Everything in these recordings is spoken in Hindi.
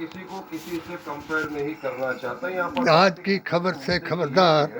किसी को किसी से कंपेयर नहीं करना चाहता। यहाँ पर आज की खबर से खबरदार,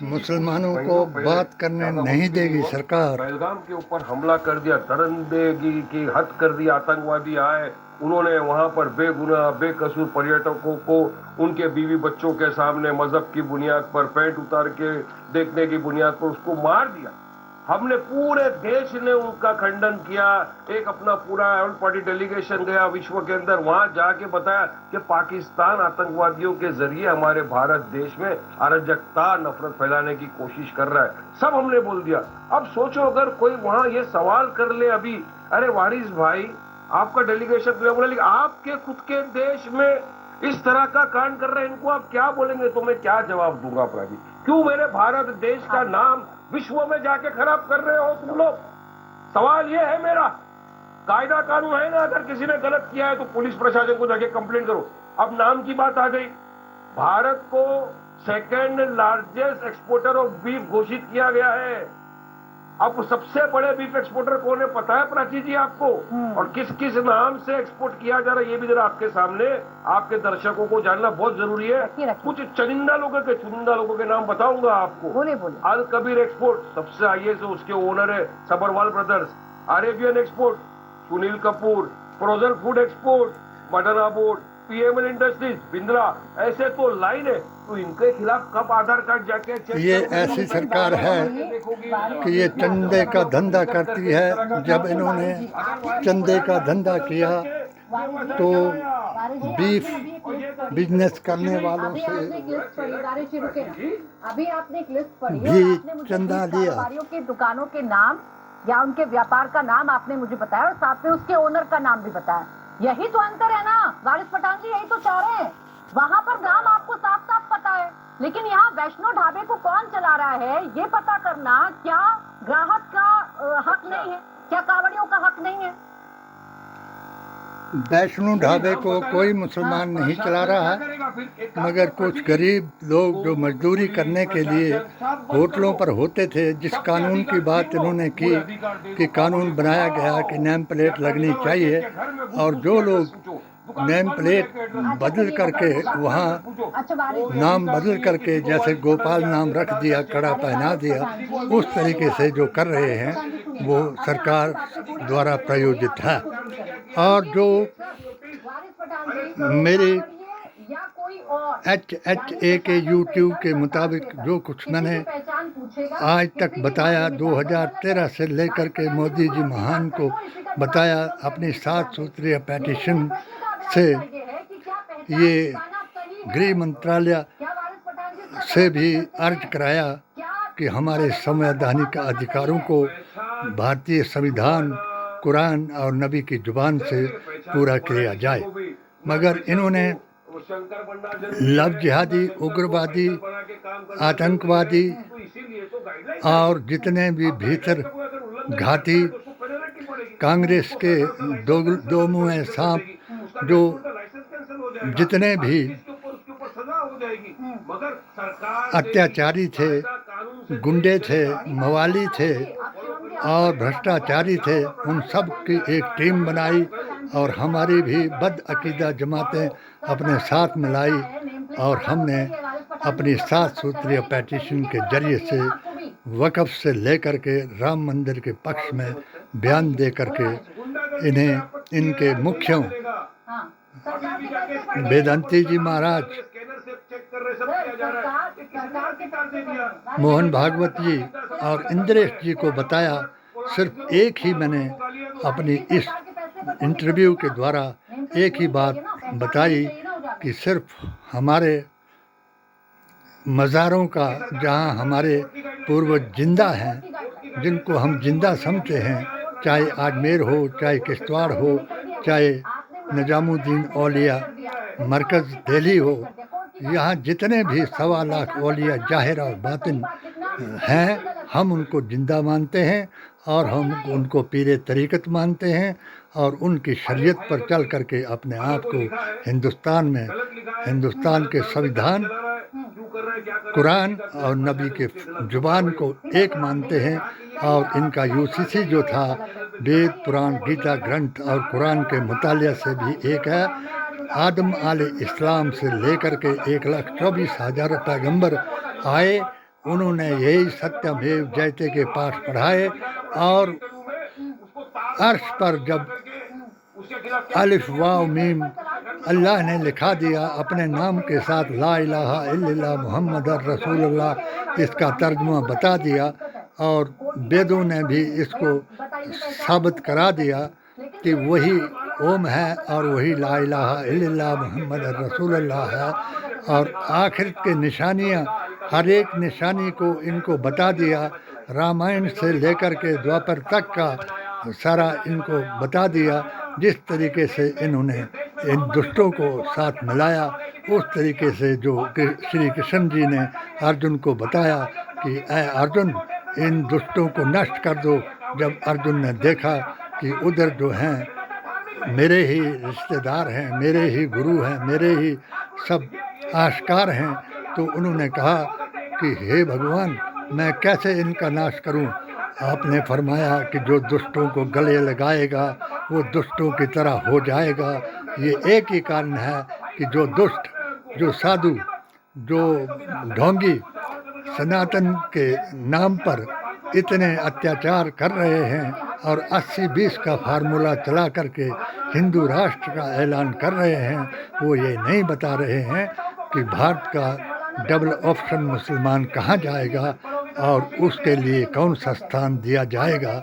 मुसलमानों को बात करने नहीं देगी सरकार। पहलगाम के ऊपर हमला कर दिया, दरिंदगी की हद कर दी, आतंकवादी आए, उन्होंने वहां पर बेगुनाह बेकसूर पर्यटकों को उनके बीवी बच्चों के सामने मजहब की बुनियाद पर, पैंट उतार के देखने की बुनियाद पर उसको मार दिया। हमने पूरे देश ने उनका खंडन किया। एक अपना पूरा ऑल पार्टी डेलीगेशन गया विश्व के अंदर, वहां जाके बताया कि पाकिस्तान आतंकवादियों के जरिए हमारे भारत देश में अराजकता नफरत फैलाने की कोशिश कर रहा है। सब हमने बोल दिया। अब सोचो अगर कोई वहां ये सवाल कर ले अभी, अरे वारिस भाई आपका डेलीगेशन बोले आपके खुद के देश में इस तरह का कांड कर रहे हैं, इनको आप क्या बोलेंगे? तो मैं क्या जवाब दूंगा अपराधी? क्यों मेरे भारत देश का नाम विश्व में जाके खराब कर रहे हो तुम लोग? सवाल ये है मेरा। कायदा कानून है ना, अगर किसी ने गलत किया है तो पुलिस प्रशासन को जाके कंप्लेंट करो। अब नाम की बात आ गई, भारत को second largest exporter of beef घोषित किया गया है। अब सबसे बड़े बीफ एक्सपोर्टर कौन है पता है प्राची जी आपको? और किस किस नाम से एक्सपोर्ट किया जा रहा है ये भी जरा आपके सामने, आपके दर्शकों को जानना बहुत जरूरी है। कुछ चुनिंदा लोगों के नाम बताऊंगा आपको। बोले बोले। अल कबीर एक्सपोर्ट सबसे आईएएस उसके ओनर है Sabharwal brothers. Arabian export Sunil Kapoor. Frozen food export मडना बोर्ड। PML industries Bindra. ऐसे तो लाइन है। तो इनके खिलाफ कब आधार कार्ड जाके ये ऐसी सरकार है कि ये चंदे का धंधा करती है। जब इन्होंने चंदे का धंधा किया तो बीफ बिजनेस करने वालों से अभी आपने एक लिस्ट पढ़ी भी चंदा लिया। व्यापारियों की दुकानों के नाम या उनके व्यापार का नाम आपने मुझे बताया और साथ में उसके ओनर का नाम भी बताया। यही तो अंतर है ना वारिस पठान जी, यही तो चाह रहे हैं। वहाँ पर नाम आपको साफ साफ पता है, लेकिन यहाँ वैष्णो ढाबे को कौन चला रहा है ये पता करना क्या ग्राहक का हक नहीं है? क्या कांवड़ियों का हक नहीं है? वैष्णो ढाबे को कोई मुसलमान नहीं चला रहा है, मगर कुछ गरीब लोग जो मजदूरी करने के लिए होटलों पर होते थे, जिस कानून की बात इन्होंने की कि कानून बनाया गया कि नेम प्लेट लगनी चाहिए, और जो लोग नेम प्लेट बदल करके वहाँ नाम बदल करके जैसे गोपाल नाम रख दिया, कड़ा पहना दिया, उस तरीके से जो कर रहे हैं वो सरकार द्वारा प्रायोजित है। और जो मेरे HHA के यूट्यूब के मुताबिक जो कुछ मैंने आज तक बताया, 2013 से लेकर के मोदी जी महान को बताया, अपनी 7 सूत्रीय पेटिशन से ये गृह मंत्रालय से भी अर्ज कराया कि हमारे संवैधानिक अधिकारों को भारतीय संविधान, कुरान और नबी की जुबान से पूरा किया जाए। मगर इन्होंने लव जिहादी, उग्रवादी, आतंकवादी और जितने भी भीतर घाती कांग्रेस के दो मुँहे सांप जो जितने भी अत्याचारी थे, गुंडे थे, मवाली थे और भ्रष्टाचारी थे, उन सब की एक टीम बनाई और हमारी भी बदअकीदा जमातें अपने साथ मिलाई और हमने अपनी 7 सूत्रीय पेटिशन के जरिए से वक़्फ़ से लेकर के राम मंदिर के पक्ष में बयान दे करके इन्हें, इनके मुखियों वेदांती जी महाराज, मोहन भागवत जी और इंद्रेश जी को बताया। सिर्फ एक ही मैंने अपनी इस इंटरव्यू के द्वारा एक ही बात बताई कि सिर्फ हमारे मज़ारों का, जहां हमारे पूर्वज जिंदा हैं, जिनको हम जिंदा समझते हैं, चाहे आजमेर हो, चाहे किश्तवाड़ हो, चाहे निजामुद्दीन औलिया मरकज़ दिल्ली हो, यहाँ जितने भी 1.25 लाख औलिया ज़ाहिर और बातिन हैं, हम उनको जिंदा मानते हैं और हम उनको पीरे तरीक़त मानते हैं और उनकी शरीयत पर चल करके अपने आप को हिंदुस्तान के संविधान, कुरान और नबी के जुबान को एक मानते हैं। और इनका यूसीसी जो था वेद, पुराण, गीता ग्रंथ और कुरान के मुतालिया से भी एक है। आदम इस्लाम से लेकर के 1,24,000 पैगंबर आए, उन्होंने यही सत्यमेव जयते के पाठ पढ़ाए। और अर्श पर जब अलिफ वाव मीम अल्लाह ने लिखा दिया अपने नाम के साथ, ला इलाहा इल्लल्लाह मुहम्मद रसूलुल्लाह, इसका तर्जुमा बता दिया, और वेदों ने भी इसको साबित करा दिया कि वही ओम है और वही ला इलाहा इल्लल्लाह मुहम्मद रसूलुल्लाह है। और आखिरत के निशानियाँ, हर एक निशानी को इनको बता दिया। रामायण से लेकर के द्वापर तक का सारा इनको बता दिया। जिस तरीके से इन्होंने इन दुष्टों को साथ मिलाया, उस तरीके से जो श्री कृष्ण जी ने अर्जुन को बताया कि ऐ अर्जुन, इन दुष्टों को नष्ट कर दो। जब अर्जुन ने देखा कि उधर जो हैं मेरे ही रिश्तेदार हैं, मेरे ही गुरु हैं, मेरे ही सब आश्कार हैं, तो उन्होंने कहा कि हे भगवान, मैं कैसे इनका नाश करूं। आपने फरमाया कि जो दुष्टों को गले लगाएगा वो दुष्टों की तरह हो जाएगा। ये एक ही कारण है कि जो दुष्ट, जो साधु, जो ढोंगी सनातन के नाम पर इतने अत्याचार कर रहे हैं और 80-20 का फार्मूला चला करके हिंदू राष्ट्र का ऐलान कर रहे हैं, वो ये नहीं बता रहे हैं कि भारत का डबल ऑप्शन मुसलमान कहाँ जाएगा और उसके लिए कौन सा स्थान दिया जाएगा।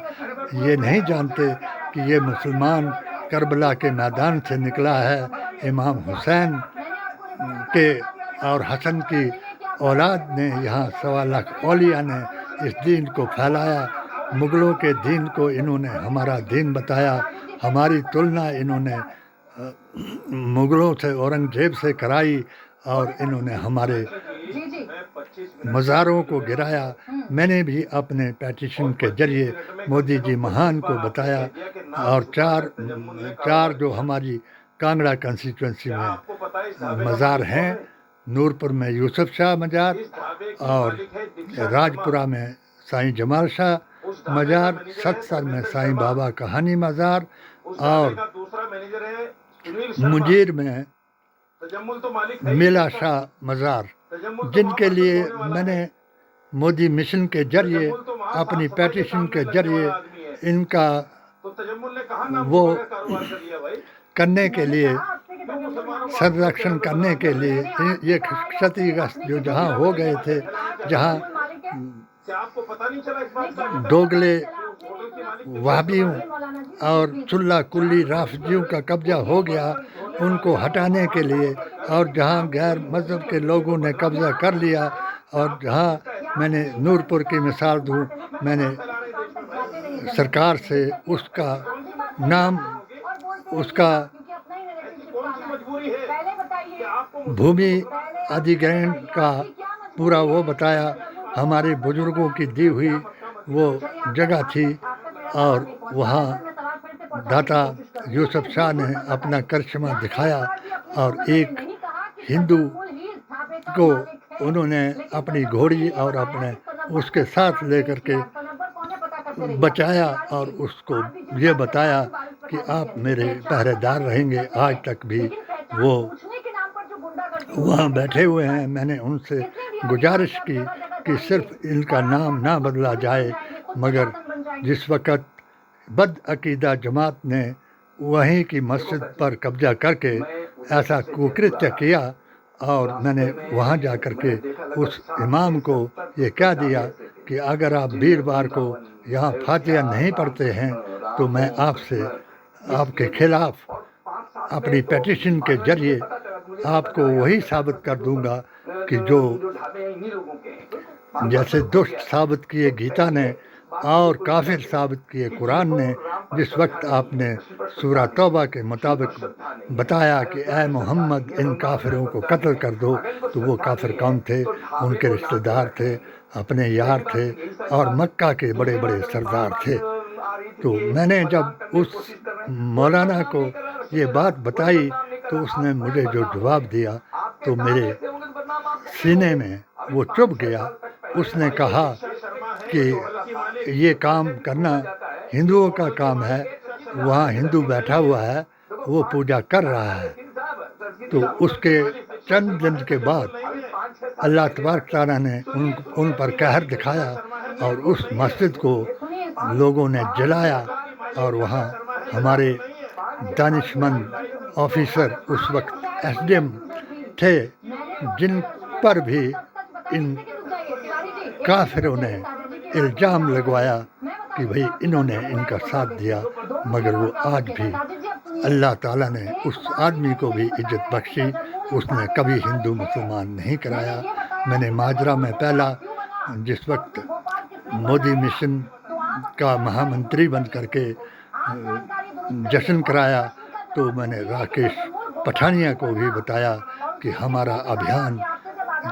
ये नहीं जानते कि ये मुसलमान करबला के मैदान से निकला है। इमाम हुसैन के और हसन की औलाद ने, यहाँ 1.25 लाख औलिया ने इस दीन को फैलाया। मुग़लों के दीन को इन्होंने हमारा दीन बताया। हमारी तुलना इन्होंने मुग़लों से, औरंगजेब से कराई, और इन्होंने हमारे मज़ारों को गिराया। मैंने भी अपने पेटिशन के जरिए मोदी जी महान को बताया, और चार जो हमारी कांगड़ा कंस्टिट्यूंसी में मज़ार हैं, नूरपुर में यूसुफ शाह मज़ार, और राजपुरा में साईं जमाल शाह मज़ार, सत्सर में साईं बाबा कहानी मज़ार, और मुंजीर में मिला शाह मज़ार, जिनके लिए मैंने मोदी मिशन के जरिए, अपनी पेटिशन के जरिए इनका वो करने के लिए, संरक्षण करने के लिए, ये क्षतिग्रस्त जो जहाँ हो गए थे, जहाँ दोगले वहाबियों और चुल्ला कुल्ली राफजियों का कब्जा हो गया, उनको हटाने के लिए, और जहाँ गैर मज़हब के लोगों ने कब्जा कर लिया, और जहाँ मैंने नूरपुर की मिसाल दूँ, मैंने सरकार से उसका नाम, उसका भूमि अधिग्रहण का पूरा वो बताया। हमारे बुजुर्गों की दी हुई वो जगह थी, और वहाँ दाता यूसुफ शाह ने अपना करिश्मा दिखाया, और एक हिंदू को उन्होंने अपनी घोड़ी और अपने उसके साथ लेकर के बचाया, और उसको ये बताया कि आप मेरे पहरेदार रहेंगे। आज तक भी वो वहाँ बैठे हुए हैं। मैंने उनसे गुजारिश की कि सिर्फ इनका नाम ना बदला जाए, मगर जिस वक़्त बदअकीदा जमात ने वहीं की मस्जिद पर कब्जा करके ऐसा कुकृत्य किया, और मैंने वहाँ जा कर के उस इमाम को ये कह दिया कि अगर आप वीरवार को यहाँ फातिहा नहीं पढ़ते हैं तो मैं आपसे, आपके खिलाफ अपनी पेटिशन के जरिए आपको वही साबित कर दूंगा कि जो जैसे दुष्ट साबित किए गीता ने और काफिर साबित किए कुरान ने। जिस वक्त आपने सूरा तौबा के मुताबिक बताया कि ऐ मोहम्मद इन काफिरों को कत्ल कर दो, तो वो काफिर कौन थे? उनके रिश्तेदार थे, अपने यार थे, और मक्का के बड़े बड़े सरदार थे। तो मैंने जब उस मौलाना को ये बात बताई तो उसने मुझे जो जवाब दिया तो मेरे सीने में वो चुभ गया। उसने कहा कि ये काम करना हिंदुओं का काम है, वहाँ हिंदू बैठा हुआ है, वो पूजा कर रहा है। तो उसके चंद दिन के बाद अल्लाह तबारक तआला ने उन पर कहर दिखाया और उस मस्जिद को लोगों ने जलाया और वहाँ हमारे दानिशमंद ऑफिसर उस वक्त एसडीएम थे, जिन पर भी इन काफिरों ने इल्ज़ाम लगवाया कि भाई इन्होंने इनका साथ दिया, मगर वो आज भी अल्लाह ताला ने उस आदमी को भी इज्जत बख्शी, उसने कभी हिंदू मुसलमान नहीं कराया। मैंने माजरा में पहला जिस वक्त मोदी मिशन का महामंत्री बन करके जश्न कराया तो मैंने राकेश पठानिया को भी बताया कि हमारा अभियान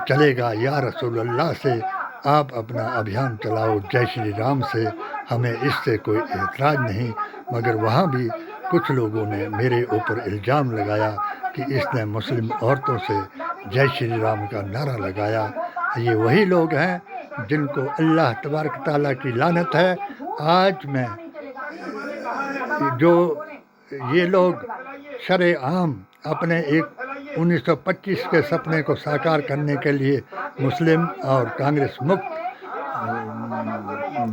चलेगा या रसूल अल्लाह से, आप अपना अभियान चलाओ जय श्री राम से, हमें इससे कोई एतराज़ नहीं। मगर वहाँ भी कुछ लोगों ने मेरे ऊपर इल्ज़ाम लगाया कि इसने मुस्लिम औरतों से जय श्री राम का नारा लगाया। ये वही लोग हैं जिनको अल्लाह तबारक तआला की लानत है। आज मैं जो ये लोग शरेआम अपने एक 1925 के सपने को साकार करने के लिए मुस्लिम और कांग्रेस मुक्त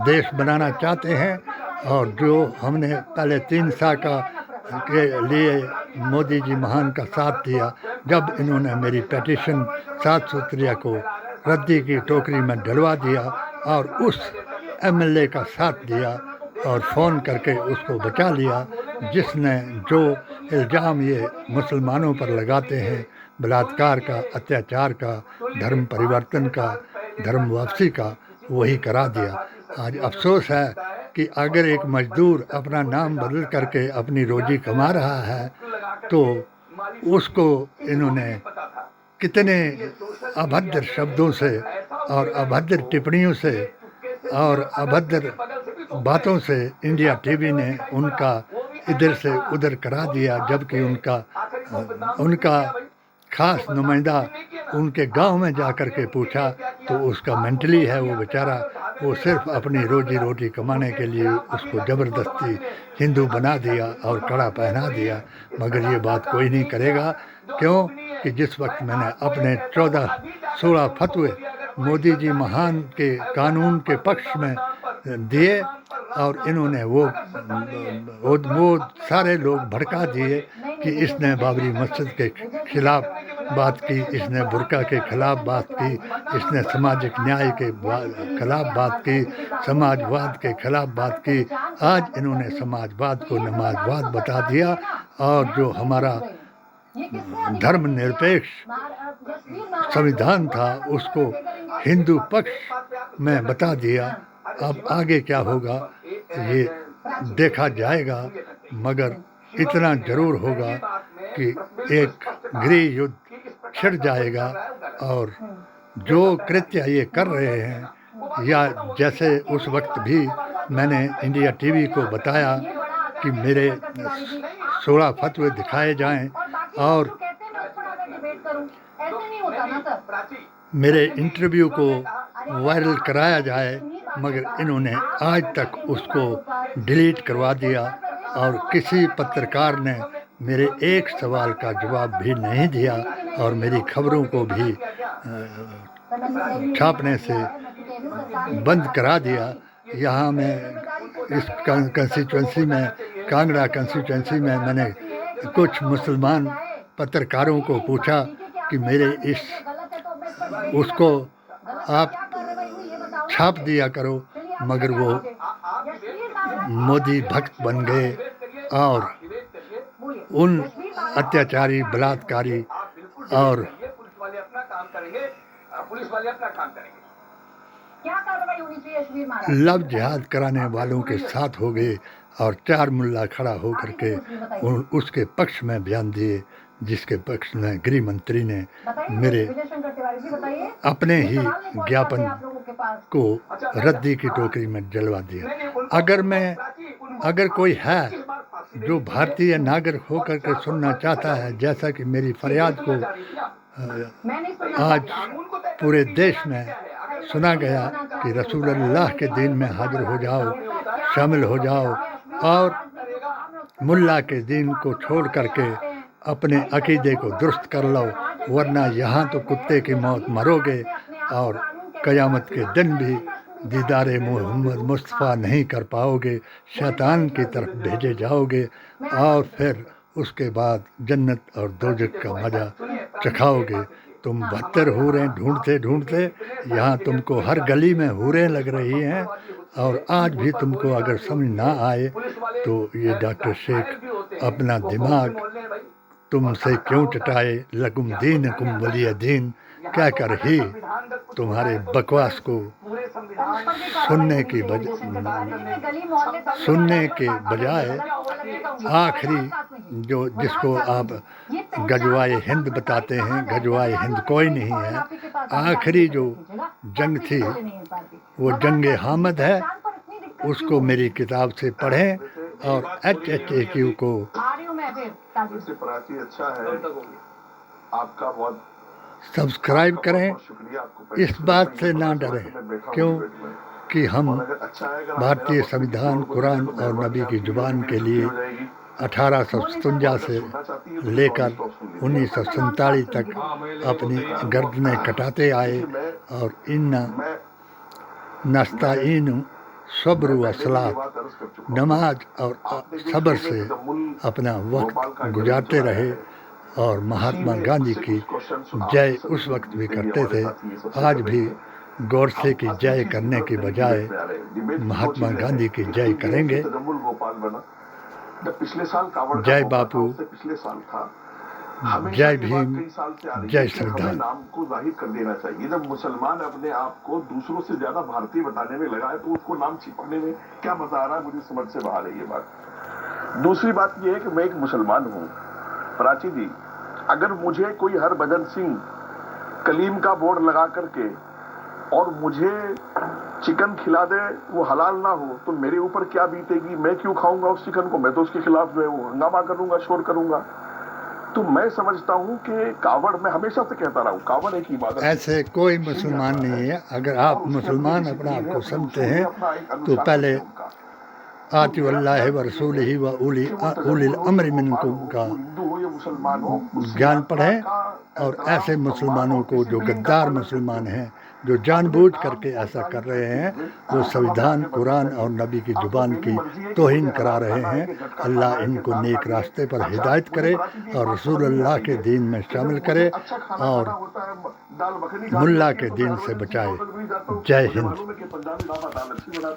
देश बनाना चाहते हैं, और जो हमने पहले 3 साल के लिए मोदी जी महान का साथ दिया, जब इन्होंने मेरी पेटिशन 7 सूत्रिया को रद्दी की टोकरी में डलवा दिया और उस एमएलए का साथ दिया और फ़ोन करके उसको बचा लिया, जिसने जो इल्ज़ाम ये मुसलमानों पर लगाते हैं बलात्कार का, अत्याचार का, धर्म परिवर्तन का, धर्म वापसी का, वही करा दिया। आज अफसोस है कि अगर एक मजदूर अपना नाम बदल करके अपनी रोजी कमा रहा है तो उसको इन्होंने कितने अभद्र शब्दों से और अभद्र टिप्पणियों से और अभद्र बातों से इंडिया टीवी ने उनका इधर से उधर करा दिया, जबकि उनका खास नुमाइंदा उनके गांव में जाकर के पूछा तो उसका मेंटली है वो बेचारा, वो सिर्फ अपनी रोजी रोटी कमाने के लिए उसको ज़बरदस्ती हिंदू बना दिया और कड़ा पहना दिया। मगर ये बात कोई नहीं करेगा, क्यों कि जिस वक्त मैंने अपने 14-16 फतवे मोदी जी महान के कानून के पक्ष में दिए और इन्होंने वो सारे लोग भड़का दिए कि इसने बाबरी मस्जिद के खिलाफ बात की, इसने बुर्का के खिलाफ बात की, इसने सामाजिक न्याय के खिलाफ बात की, समाजवाद के खिलाफ बात की। आज इन्होंने समाजवाद को नमाजवाद बता दिया और जो हमारा धर्मनिरपेक्ष संविधान था उसको हिंदू पक्ष में बता दिया। अब आगे क्या होगा ये देखा जाएगा, मगर इतना जरूर होगा कि एक गृह युद्ध छिड़ जाएगा और जो कृत्य ये कर रहे हैं, या जैसे उस वक्त भी मैंने इंडिया टीवी को बताया कि मेरे 16 फतवे दिखाए जाएं और मेरे इंटरव्यू को वायरल कराया जाए, मगर इन्होंने आज तक उसको डिलीट करवा दिया और किसी पत्रकार ने मेरे एक सवाल का जवाब भी नहीं दिया और मेरी खबरों को भी छापने से बंद करा दिया। यहाँ मैं इस कंस्टिट्यूंसी में, कांगड़ा कंस्टिट्यूंसी में, मैंने कुछ मुसलमान पत्रकारों को पूछा कि मेरे उसको आप छाप दिया करो, मगर वो मोदी भक्त बन गए और उन अत्याचारी, बलात्कारी और लव जिहाद कराने वालों के साथ हो गए और 4 मुल्ला खड़ा हो करके उसके पक्ष में बयान दिए, जिसके पक्ष में गृह मंत्री ने मेरे अपने ही ज्ञापन को रद्दी की टोकरी में जलवा दिया। अगर कोई है जो भारतीय नागरिक होकर के सुनना चाहता है, जैसा कि मेरी फरियाद को आज पूरे देश में सुना गया कि रसूलुल्लाह के दीन में हाजिर हो जाओ, शामिल हो जाओ और मुल्ला के दीन को छोड़ करके अपने अकीदे को दुरुस्त कर लो, वरना यहाँ तो कुत्ते की मौत मरोगे और क़यामत के दिन भी दीदारे मोहम्मद मुस्तफ़ा नहीं कर पाओगे, शैतान की तरफ भेजे जाओगे और फिर उसके बाद जन्नत और दोजख का मज़ा चखाओगे। तुम 72 हूरें ढूंढते ढूंढते यहाँ तुमको हर गली में हूरें लग रही हैं, और आज भी तुमको अगर समझ ना आए तो ये डॉक्टर शेख अपना दिमाग तुमसे क्यों चटाए, लकुम दीनुकुम वलिय दीन कहकर ही तुम्हारे बकवास को सुनने के बजाय आखिरी जो जिसको आप गजवाए हिंद बताते हैं, गजवाए हिंद कोई नहीं है, आखिरी जो जंग थी वो जंग हामिद है, उसको मेरी किताब से पढ़ें और HHAQ को अच्छा है, आपका बहुत सब्सक्राइब करें। इस बात से ना डरें क्यों कि हम भारतीय संविधान, कुरान और नबी की ज़ुबान के लिए 1857 से लेकर 1947 तक अपनी गर्दनें कटाते आए और इन नस्ताइन सब्र व सलात, नमाज और सब्र से अपना वक्त गुजारते रहे और महात्मा गांधी की जय उस वक्त भी करते थे। आज भी गोडसे की जय करने के बजाय महात्मा गांधी की जय करेंगे। जय बापू, जय भीम, जय संविधान। नाम को जाहिर कर देना चाहिए। जब मुसलमान अपने आप को दूसरों से ज्यादा भारतीय बताने में लगा है तो उसको नाम छिपाने में क्या मजा आ रहा है, मुझे समझ से बाहर है ये बात। दूसरी बात ये है कि मैं एक मुसलमान हूँ प्राची जी, अगर मुझे कोई हरभजन सिंह कलीम का बोर्ड लगा करके और मुझे चिकन खिला दे, वो हलाल ना हो, तो मेरे ऊपर क्या बीतेगी, मैं क्यों खाऊंगा उस चिकन को, मैं तो उसके खिलाफ जो है वो हंगामा करूंगा, शोर करूंगा। तो मैं समझता हूँ कि कावड़, मैं हमेशा से कहता रहा हूँ, कावड़ एक इबादत। ऐसे कोई मुसलमान नहीं है। अगर आप मुसलमान अपना आप को समझते हैं तो पहले आति अल्लाह व रसूलिही व उलिल अम्र मिनकुम का ज्ञान पढ़ें, और ऐसे मुसलमानों को जो गद्दार मुसलमान हैं, जो जानबूझ करके ऐसा कर रहे हैं, वो संविधान, कुरान और नबी की ज़ुबान की तौहीन करा रहे हैं। अल्लाह इनको नेक रास्ते पर हिदायत करे और रसूल अल्लाह के दीन में शामिल करे और मुल्ला के दीन से बचाए। जय हिंद।